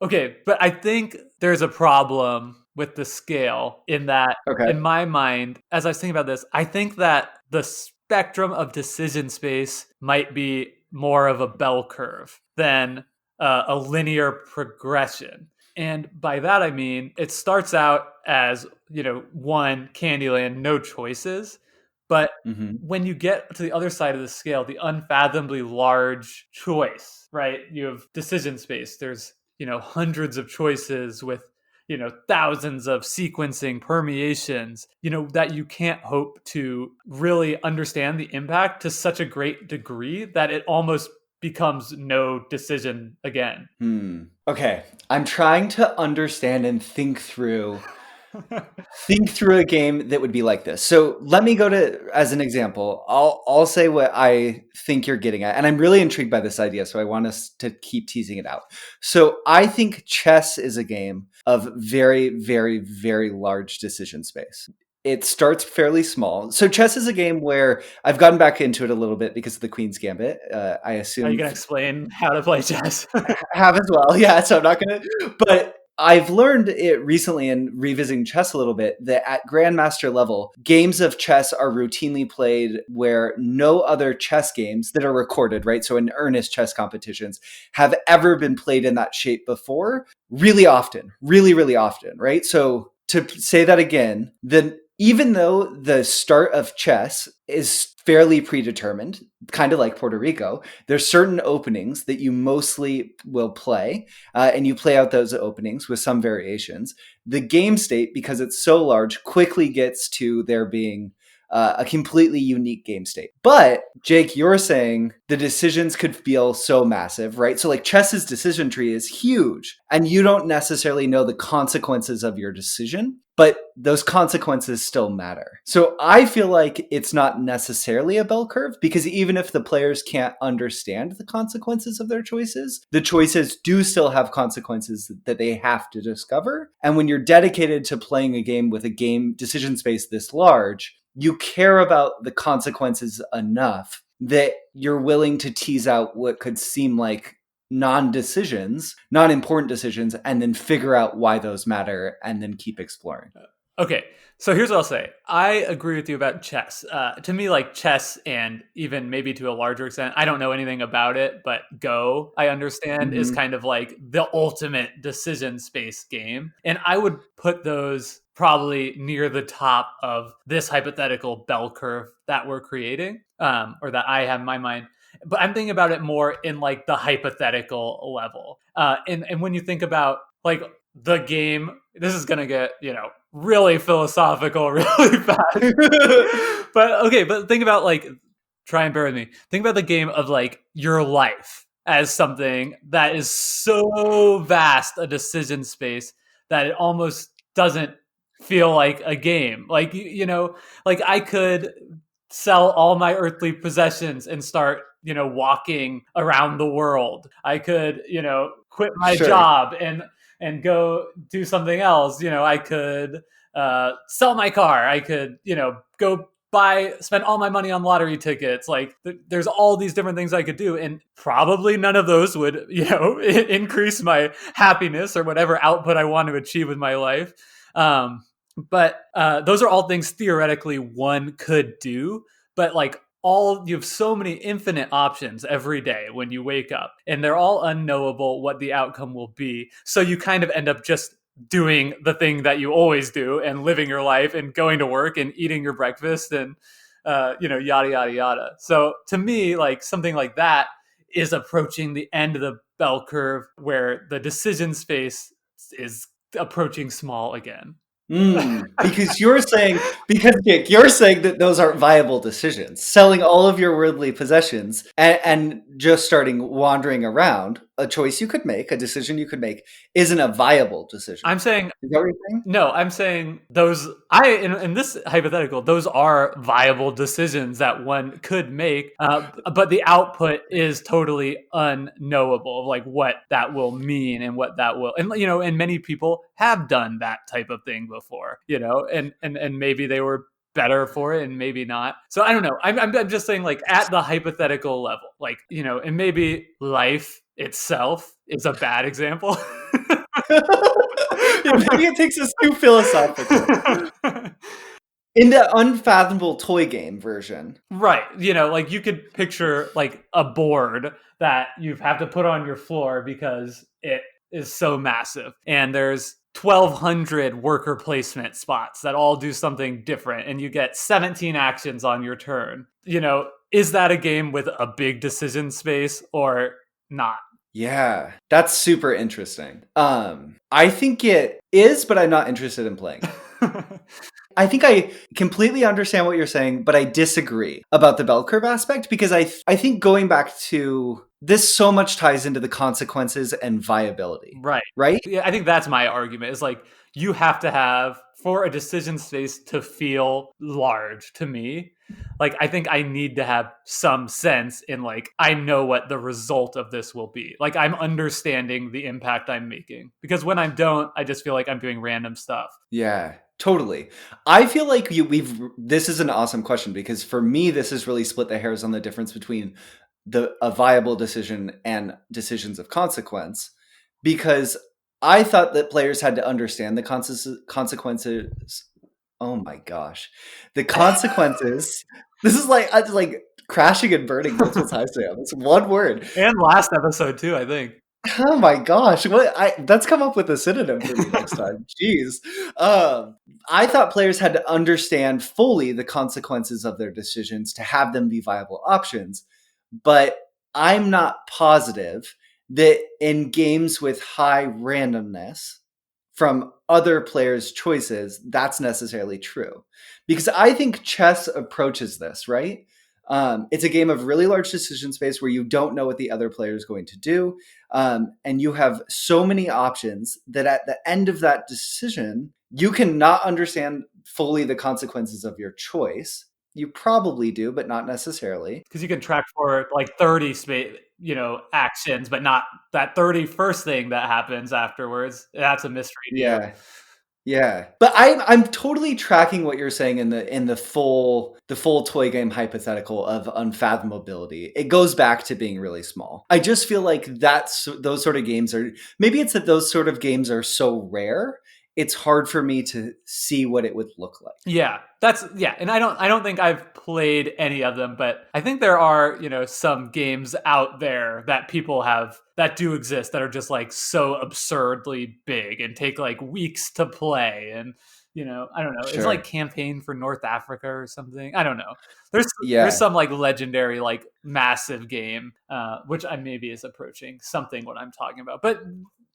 Okay, but I think there's a problem with the scale in that,
Okay.
in my mind, as I was thinking about this, I think that the spectrum of decision space might be more of a bell curve than a linear progression. And by that, I mean, it starts out as, 1, Candyland, no choices. But when you get to the other side of the scale, the unfathomably large choice, right? You have decision space. There's, hundreds of choices with, thousands of sequencing permeations, that you can't hope to really understand the impact to such a great degree that it almost becomes no decision again.
Okay. I'm trying to understand and think through a game that would be like this. So let me go to, as an example, I'll say what I think you're getting at. And I'm really intrigued by this idea, so I want us to keep teasing it out. So I think chess is a game of very, very, very large decision space. It starts fairly small. So chess is a game where I've gotten back into it a little bit because of the Queen's Gambit. I
Are you
assume
going to explain how to play chess?
have as well. Yeah, so I'm not going to, but I've learned it recently in revisiting chess a little bit that at grandmaster level, games of chess are routinely played where no other chess games that are recorded, right? So in earnest chess competitions have ever been played in that shape before, really often, really, really often, right? So to say that again, then even though the start of chess is fairly predetermined, kind of like Puerto Rico, there's certain openings that you mostly will play, and you play out those openings with some variations. The game state, because it's so large, quickly gets to there being a completely unique game state. But Jake, you're saying the decisions could feel so massive, right? So like chess's decision tree is huge, and you don't necessarily know the consequences of your decision, but those consequences still matter. So I feel like it's not necessarily a bell curve, because even if the players can't understand the consequences of their choices, the choices do still have consequences that they have to discover. And when you're dedicated to playing a game with a game decision space this large, you care about the consequences enough that you're willing to tease out what could seem like non-decisions, non-important decisions, and then figure out why those matter and then keep exploring.
Okay, so here's what I'll say. I agree with you about chess. To me, like chess, and even maybe to a larger extent, I don't know anything about it, but Go, I understand, is
Mm-hmm.
kind of like the ultimate decision space game. And I would put those probably near the top of this hypothetical bell curve that we're creating, or that I have in my mind. But I'm thinking about it more in like the hypothetical level. And when you think about like the game, this is gonna get, really philosophical really fast. But think about like, try and bear with me. Think about the game of like your life as something that is so vast a decision space that it almost doesn't feel like a game. Like like I could sell all my earthly possessions and start, walking around the world. I could, quit my
Sure.
job and go do something else. I could sell my car. I could, go spend all my money on lottery tickets. Like there's all these different things I could do, and probably none of those would, increase my happiness or whatever output I want to achieve with my life. But those are all things theoretically one could do, but like you have so many infinite options every day when you wake up, and they're all unknowable what the outcome will be. So you kind of end up just doing the thing that you always do and living your life and going to work and eating your breakfast and yada yada yada. So to me, like something like that is approaching the end of the bell curve where the decision space is approaching small again.
Because because Dick, you're saying that those aren't viable decisions. Selling all of your worldly possessions and just starting wandering around, a choice you could make, a decision you could make, isn't a viable decision.
I'm saying
Is that what you're saying?
No, I'm saying those. In this hypothetical, those are viable decisions that one could make, but the output is totally unknowable of like what that will mean and what that will, and many people have done that type of thing before, and maybe they were better for it and maybe not. So I don't know. I'm just saying like at the hypothetical level, like and maybe life itself is a bad example.
Yeah, maybe it takes us too philosophical. In the unfathomable toy game version.
Right. Like you could picture like a board that you have to put on your floor because it is so massive. And there's 1,200 worker placement spots that all do something different. And you get 17 actions on your turn. Is that a game with a big decision space or not?
Yeah, that's super interesting. I think it is, but I'm not interested in playing it. I think I completely understand what you're saying, but I disagree about the bell curve aspect, because I think going back to this so much ties into the consequences and viability,
Right.
right?
Yeah, I think that's my argument. Is like you have to have, for a decision space to feel large to me. Like I think I need to have some sense in like I know what the result of this will be. Like I'm understanding the impact I'm making. Because when I don't, I just feel like I'm doing random stuff.
Yeah, totally. I feel like this is an awesome question, because for me this has really split the hairs on the difference between a viable decision and decisions of consequence, because I thought that players had to understand the consequences. Oh my gosh, the consequences. This is like like crashing and burning multiple times today. That's one word.
And last episode too, I think.
Oh my gosh, what I that's come up with a synonym for me next time. Jeez. I thought players had to understand fully the consequences of their decisions to have them be viable options, but I'm not positive that in games with high randomness from other players' choices, that's necessarily true. Because I think chess approaches this, right? It's a game of really large decision space where you don't know what the other player is going to do. And you have so many options that at the end of that decision, you cannot understand fully the consequences of your choice. You probably do, but not necessarily.
Because you can track for like 30 actions, but not that 31st thing that happens afterwards. That's a mystery to you.
Yeah. Yeah, but I'm totally tracking what you're saying in the full toy game hypothetical of unfathomability. It goes back to being really small. I just feel like those sort of games are, maybe it's that those sort of games are so rare. It's hard for me to see what it would look like.
Yeah, and I don't think I've played any of them, but I think there are, some games out there that people have that do exist that are just like so absurdly big and take like weeks to play. And I don't know, it's like
Sure.
Campaign for North Africa or something. I don't know. There's
Yeah.
some like legendary like massive game, which I maybe is approaching something what I'm talking about, but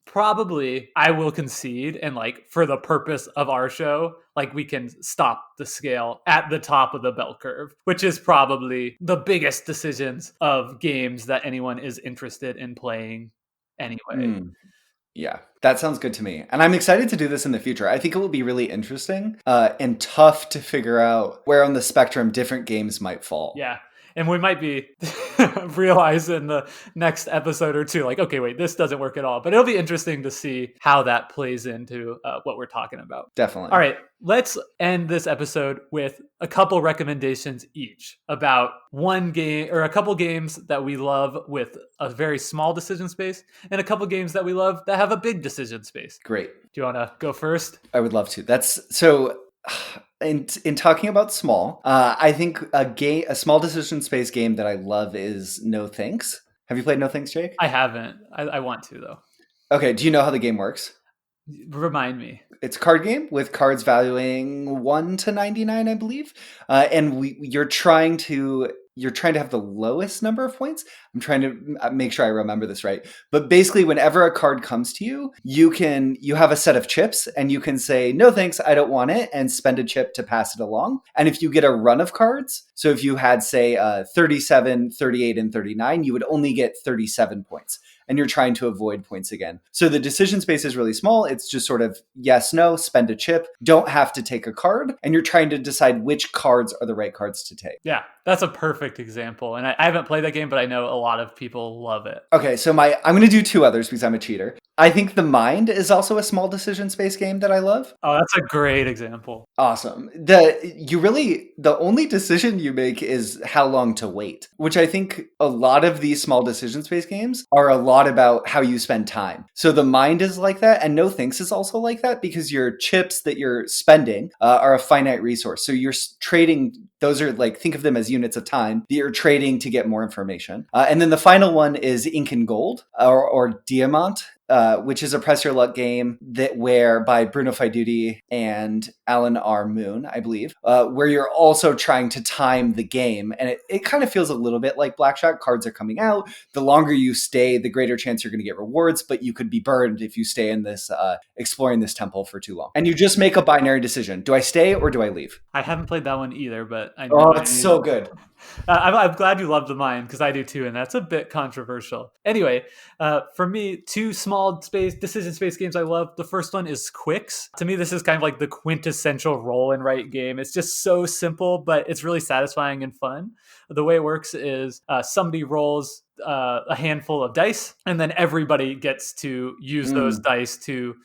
probably I will concede, and like for the purpose of our show, like we can stop the scale at the top of the bell curve, which is probably the biggest decisions of games that anyone is interested in playing anyway.
Hmm. Yeah, that sounds good to me. And I'm excited to do this in the future. I think it will be really interesting and tough to figure out where on the spectrum different games might fall.
Yeah. And we might be realize in the next episode or two, like, okay, wait, this doesn't work at all. But it'll be interesting to see how that plays into what we're talking about. All
Definitely.
right, let's end this episode with a couple recommendations each about one game or a couple games that we love with a very small decision space and a couple games that we love that have a big decision space.
Great.
Do you want to go first?
I would love to. That's so. In talking about small, I think a small decision space game that I love is No Thanks. Have you played No Thanks, Jake?
I haven't. I want to, though.
Okay. Do you know how the game works?
Remind me.
It's a card game with cards valuing 1 to 99, I believe, and you're trying to have the lowest number of points. I'm trying to make sure I remember this right. But basically, whenever a card comes to you, you have a set of chips and you can say, no, thanks, I don't want it, and spend a chip to pass it along. And if you get a run of cards, so if you had, say, 37, 38, and 39, you would only get 37 points. And you're trying to avoid points again. So the decision space is really small. It's just sort of yes, no, spend a chip, don't have to take a card, and you're trying to decide which cards are the right cards to take.
Yeah, that's a perfect example. And I haven't played that game, but I know a lot of people love it.
Okay, so I'm going to do two others because I'm a cheater. I think The Mind is also a small decision space game that I love.
Oh, that's a great example.
Awesome. The only decision you make is how long to wait, which I think a lot of these small decision space games are a lot about how you spend time. So The Mind is like that, and No Thanks is also like that because your chips that you're spending are a finite resource. So you're trading. Those are like, think of them as units of time that you're trading to get more information. And then the final one is Ink and Gold or Diamant. Which is a press your luck game where by Bruno Faiduti and Alan R. Moon, I believe, where you're also trying to time the game. And it kind of feels a little bit like Blackjack. Cards are coming out. The longer you stay, the greater chance you're going to get rewards, but you could be burned if you stay in this, exploring this temple for too long. And you just make a binary decision. Do I stay or do I leave?
I haven't played that one either, but I know.
Oh, it's so good.
I'm glad you love The Mind because I do too, and that's a bit controversial. Anyway, for me, two small decision space games I love. The first one is Quicks. To me, this is kind of like the quintessential roll and write game. It's just so simple, but it's really satisfying and fun. The way it works is somebody rolls a handful of dice, and then everybody gets to use those dice to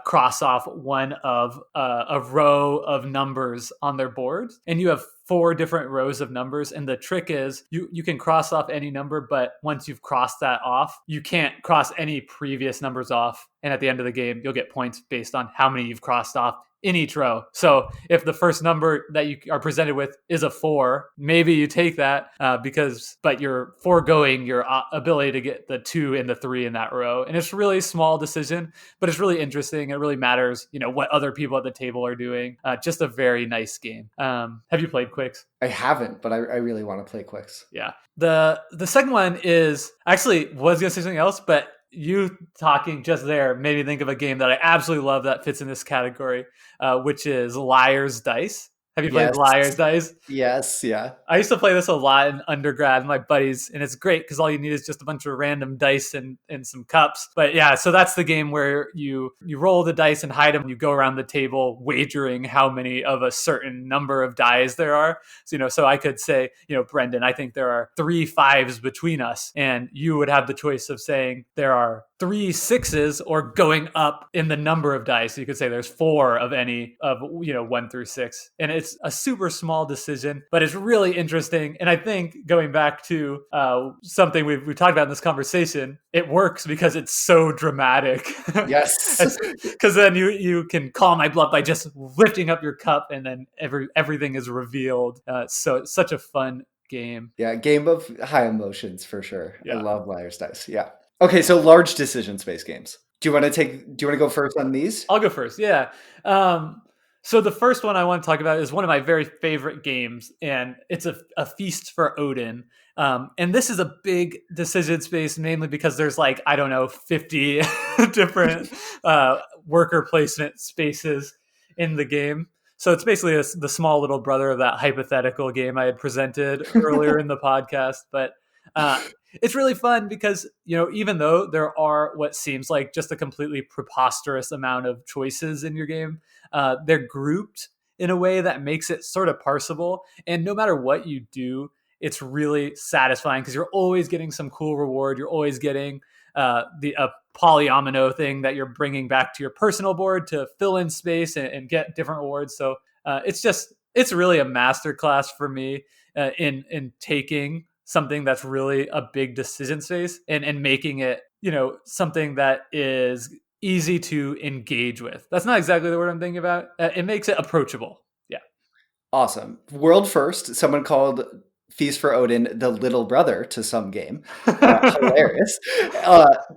cross off one of a row of numbers on their board. And you have 4 different rows of numbers, and the trick is you can cross off any number, but once you've crossed that off, you can't cross any previous numbers off. And at the end of the game, you'll get points based on how many you've crossed off in each row. So if the first number that you are presented with is a 4, maybe you take that but you're foregoing your ability to get the 2 and the 3 in that row. And it's really a small decision, but it's really interesting. It really matters, what other people at the table are doing. Just a very nice game. Have you played Quicks?
I haven't, but I really want to play Quicks.
Yeah. The second one is actually was going to say something else, but you talking just there made me think of a game that I absolutely love that fits in this category, which is Liar's Dice. Have you played
Yes.
Liar's Dice?
Yes, yeah.
I used to play this a lot in undergrad with my buddies, and it's great because all you need is just a bunch of random dice and some cups. But yeah, so that's the game where you roll the dice and hide them, and you go around the table wagering how many of a certain number of dice there are. So I could say, Brendan, I think there are 3 5s between us, and you would have the choice of saying there are 3 6s or going up in the number of dice. So you could say there's 4 of any of 1 through 6, and it's a super small decision, but it's really interesting. And I think going back to something we've talked about in this conversation, it works because it's so dramatic.
Yes.
Because then you can call my bluff by just lifting up your cup, and then everything is revealed. So it's such a fun game.
Yeah, game of high emotions for sure.
Yeah.
I love Liar's Dice. Yeah. Okay, so large decision space games. Do you want to go first on these?
I'll go first. Yeah. So the first one I want to talk about is one of my very favorite games, and it's a Feast for Odin. And this is a big decision space, mainly because there's 50 different worker placement spaces in the game. So it's basically the small little brother of that hypothetical game I had presented earlier in the podcast. But it's really fun because, even though there are what seems like just a completely preposterous amount of choices in your game, they're grouped in a way that makes it sort of parsable. And no matter what you do, it's really satisfying because you're always getting some cool reward. You're always getting a polyomino thing that you're bringing back to your personal board to fill in space and get different rewards. So it's really a masterclass for me in taking something that's really a big decision space and making it, something that is easy to engage with. That's not exactly the word I'm thinking about. It makes it approachable. Yeah.
Awesome. World first, someone called Feast for Odin the little brother to some game. Hilarious.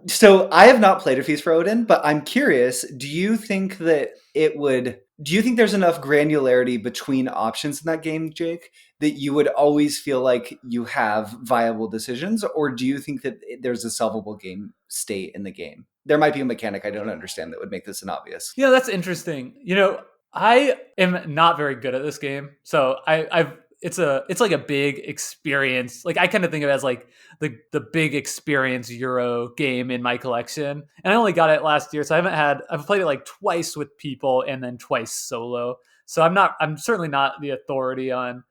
So I have not played a Feast for Odin, but I'm curious, do you think there's enough granularity between options in that game, Jake, that you would always feel like you have viable decisions? Or do you think that there's a solvable game state in the game? There might be a mechanic I don't understand that would make this an obvious.
Yeah, that's interesting. I am not very good at this game. So it's like a big experience. Like I kind of think of it as like the big experience Euro game in my collection. And I only got it last year, so I've played it like twice with people and then twice solo. So I'm certainly not the authority on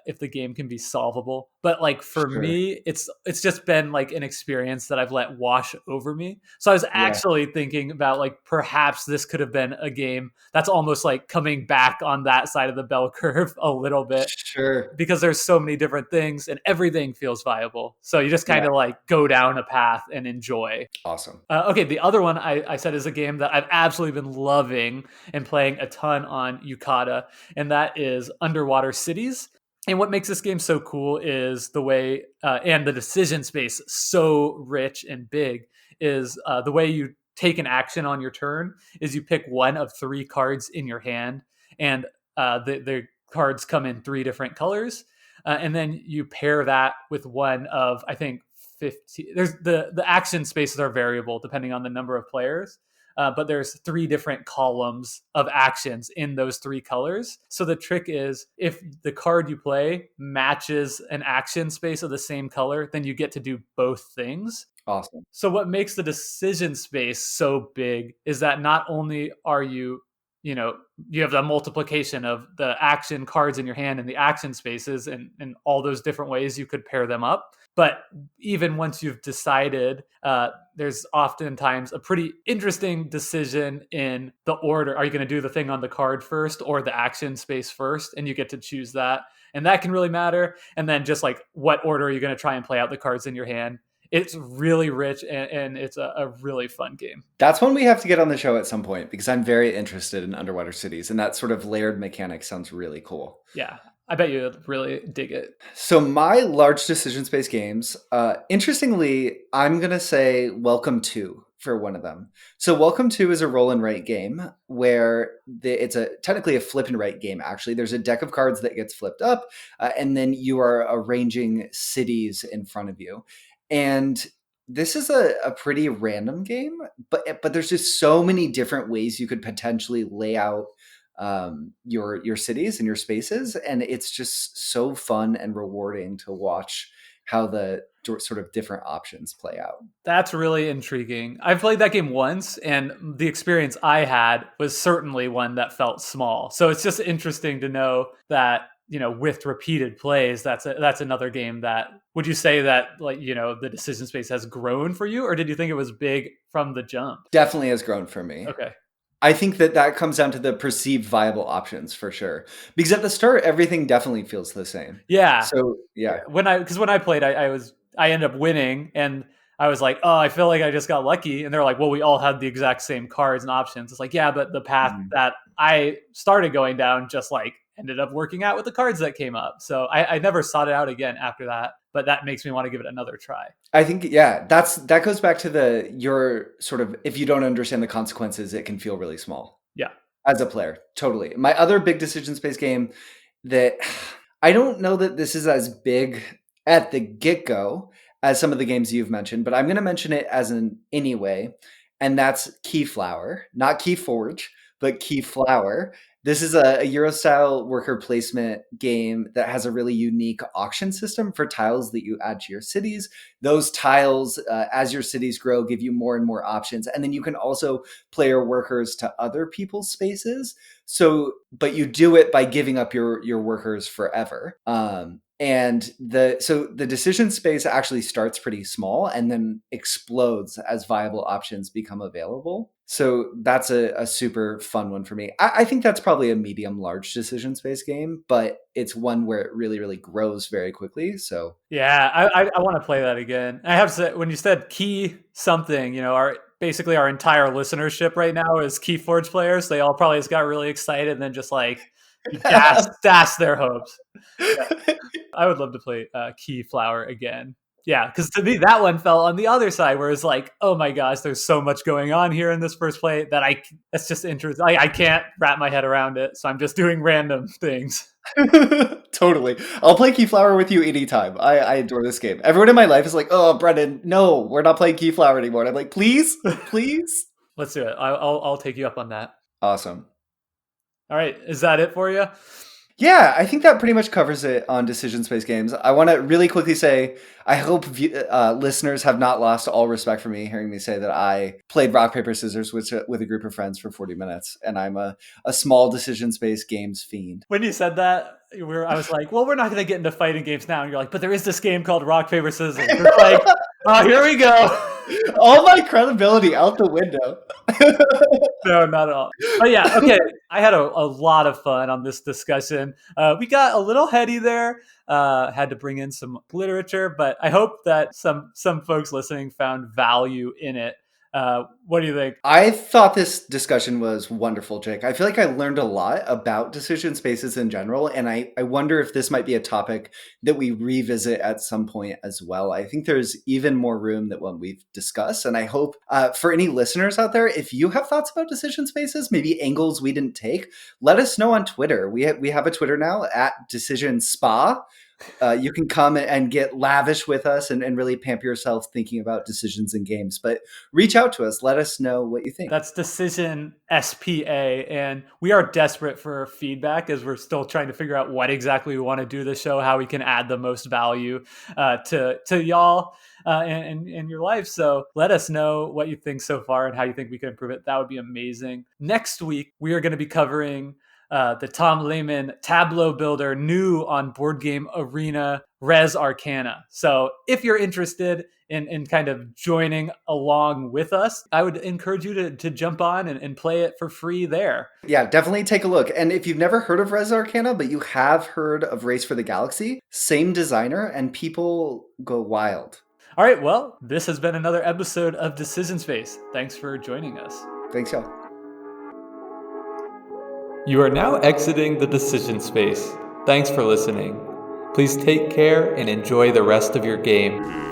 if the game can be solvable. But like for me, it's just been like an experience that I've let wash over me. So I was actually thinking about like perhaps this could have been a game that's almost like coming back on that side of the bell curve a little bit.
Sure.
Because there's so many different things and everything feels viable. So you just kind of like go down a path and enjoy.
Awesome.
Okay, the other one I said is a game that I've absolutely been loving and playing a ton on Yucata, and that is Underwater Cities. And what makes this game so cool is the way, and the decision space so rich and big, is the way you take an action on your turn is you pick one of 3 cards in your hand, and the cards come in 3 different colors. And then you pair that with one of, I think, 50. There's the action spaces are variable depending on the number of players. But there's 3 different columns of actions in those 3 colors. So the trick is if the card you play matches an action space of the same color, then you get to do both things.
Awesome.
So what makes the decision space so big is that not only are you have the multiplication of the action cards in your hand and the action spaces and all those different ways you could pair them up. But even once you've decided, there's oftentimes a pretty interesting decision in the order. Are you going to do the thing on the card first or the action space first? And you get to choose that. and that can really matter. And then just like what order are you going to try and play out the cards in your hand. It's really rich, and it's a really fun game.
That's one we have to get on the show at some point because I'm very interested in underwater cities, and that sort of layered mechanic sounds really cool.
Yeah, I bet you'd really dig it.
So my large decision space games, interestingly, I'm going to say Welcome to for one of them. So Welcome to is a roll and write game where it's technically a flip and write game. Actually, there's a deck of cards that gets flipped up, and then you are arranging cities in front of you. And this is a pretty random game, but there's just so many different ways you could potentially lay out your cities and your spaces, and it's just so fun and rewarding to watch how the sort of different options play out.
That's really intriguing. I've played that game once, and the experience I had was certainly one that felt small. So it's just interesting to know that, with repeated plays, that's another game that, would you say that, like, the decision space has grown for you, or did you think it was big from the jump?
Definitely has grown for me.
Okay.
I think that comes down to the perceived viable options for sure. Because at the start, everything definitely feels the same.
Yeah.
So yeah.
When I played, I ended up winning, and I was like, oh, I feel like I just got lucky. And they're like, well, we all had the exact same cards and options. It's like, yeah, but the path that I started going down just like ended up working out with the cards that came up. So I never sought it out again after that, but that makes me want to give it another try.
I think, yeah, that goes back to your sort of, if you don't understand the consequences, it can feel really small.
Yeah.
As a player, totally. My other big decision space game that I don't know that this is as big at the get-go as some of the games you've mentioned, but I'm going to mention it as an anyway, and that's Keyflower, not Keyforge, but Keyflower. This is a Euro-style worker placement game that has a really unique auction system for tiles that you add to your cities. Those tiles, as your cities grow, give you more and more options. And then you can also play your workers to other people's spaces. So, but you do it by giving up your workers forever. And the decision space actually starts pretty small and then explodes as viable options become available. So that's a super fun one for me. I think that's probably a medium large decision space game, but it's one where it really, really grows very quickly. So
yeah, I want to play that again. I have to say, when you said key something, basically our entire listenership right now is Keyforge players. They all probably just got really excited and then just like dash their hopes. Yeah. I would love to play Keyflower again. Yeah, because to me that one fell on the other side, where it's like, oh my gosh, there's so much going on here in this first play that that's just interesting. I can't wrap my head around it, so I'm just doing random things.
Totally. I'll play Keyflower with you anytime. I adore this game. Everyone in my life is like, oh, Brendan, no, we're not playing Keyflower anymore. And I'm like, please, please.
Let's do it. I'll take you up on that.
Awesome.
All right. Is that it for you?
Yeah, I think that pretty much covers it on decision space games. I want to really quickly say, I hope listeners have not lost all respect for me hearing me say that I played rock, paper, scissors with a group of friends for 40 minutes, and I'm a small decision space games fiend.
When you said that, I was like, well, we're not going to get into fighting games now. And you're like, but there is this game called rock, paper, scissors. It's like, oh, here we go.
All my credibility out the window.
No, not at all. But yeah, okay. I had a lot of fun on this discussion. We got a little heady there. Had to bring in some literature, but I hope that some folks listening found value in it. What do you think?
I thought this discussion was wonderful, Jake. I feel like I learned a lot about decision spaces in general, and I wonder if this might be a topic that we revisit at some point as well. I think there's even more room than what we've discussed, and I hope for any listeners out there, if you have thoughts about decision spaces, maybe angles we didn't take, let us know on Twitter. We have a Twitter now at Decision Spa. You can come and get lavish with us and really pamper yourself thinking about decisions in games. But reach out to us. Let us know what you think.
That's Decision SPA. And we are desperate for feedback as we're still trying to figure out what exactly we want to do this show, how we can add the most value to y'all in your life. So let us know what you think so far and how you think we can improve it. That would be amazing. Next week, we are going to be covering the Tom Lehman Tableau Builder new on Board Game Arena Res Arcana. So if you're interested in kind of joining along with us, I would encourage you to jump on and play it for free there.
Yeah, definitely take a look. And if you've never heard of Res Arcana, but you have heard of Race for the Galaxy, same designer, and people go wild.
All right, well, this has been another episode of Decision Space. Thanks for joining us.
Thanks, y'all.
You are now exiting the decision space. Thanks for listening. Please take care and enjoy the rest of your game.